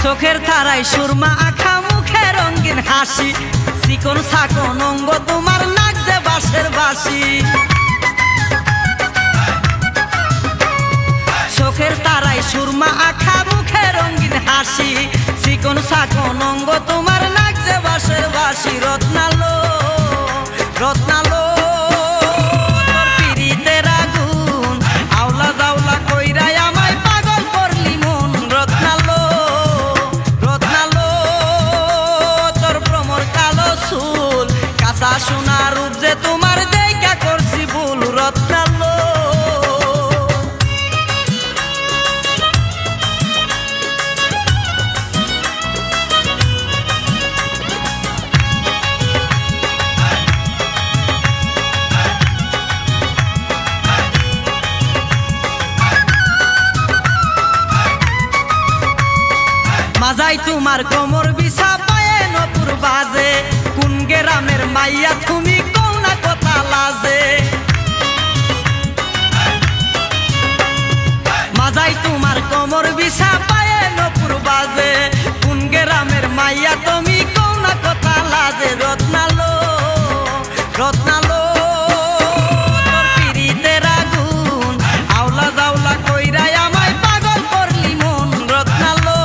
চোখের তারায় সুরমা আঁখা মুখে রঙিন হাসি চিকন সাকন অঙ্গ তোমার নাক যে বাঁশের বাঁশি চোখের তারায় সুরমা আঁখা মুখে রঙিন হাসি চিকন সাকন অঙ্গ তোমার নাক যে বাঁশের বাঁশি রত্নালো রত্নালো তোর পিরিতের আগুন আওলা জাওলা কইরাই আমায় পাগল করলি মন রত্নালো রত্নালো তোর ভ্রমর কালো চুল কাঁচা সোনা রূপ যে তোমার দেইখা করছি ভুল রত্নালো মাজাই তোমার কোমর বিছা পায়ে নপুর বাজে কোন গ্রামের মাইয়া তুমি কও না কথা লাজে মাজাই তোমার কোমর বিছা পায়ে নপুর বাজে কোন গ্রামের মাইয়া তুমি কও না কথা লাজে রত্নালো রত্নালো তোর পিরিতের আগুন আওলা জাওলা কইরাই আমায় পাগল করলি মন রত্নালো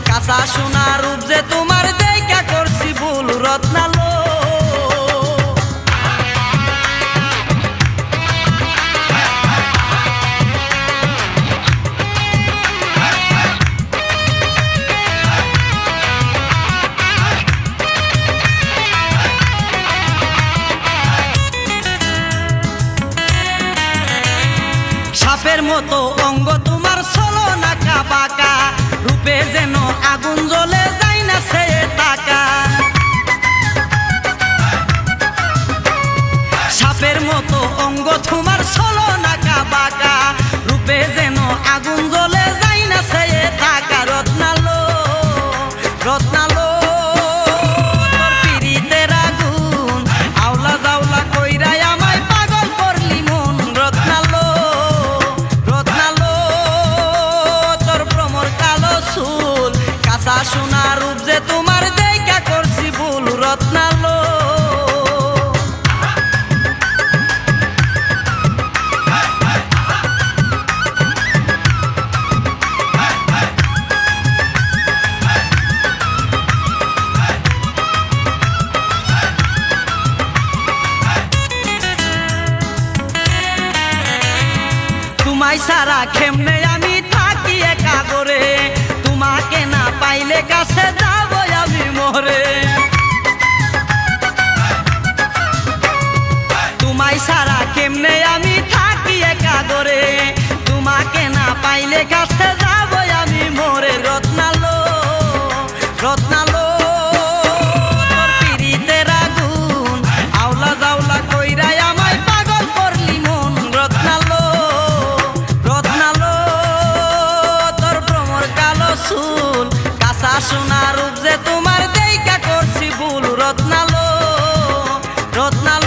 কাঁচা সোনা রূপ যে তোমার দেইখা করছি ভুল রত্নালো সাপের মতো অঙ্গ তোমার চলো নাকা বাঁকা রূপে যেন আগুন জ্বলে যায় না সে টাকা সাপের মতো অঙ্গ তোমার চলো নাকা বাঁকা রূপে যেন আগুন জ্বলে যায় না সে টাকা রত্নালো রত্নালো তোর পিরিতের আগুন আওলা জাওলা কইরাই আমায় পাগল করলি মন রত্নালো রত্নালো তোর ভ্রমর কালো চুল কাঁচা সোনা রূপ যে তোমার দেইখা করছি ভুল রত্নালো তোমায় সারা কেমনে আমি থাকি একা করে তোমাকে না পাইলে কাছে যাবো আমি মরে তোমায় সারা কেমনে আমি থাকি একা করে তোমাকে না পাইলে কাছে যাবো আমি মরে রত্নালো রত্নালো তোর পিরিতের আগুন আওলা জাওলা কইরাই আমায় পাগল করলি মন রত্নালো রত্নালো তোর ভ্রমর কালো চুল কাঁচা সোনা রূপ যে তোমার দেইখা করছি ভুল রত্নালো রত্নালো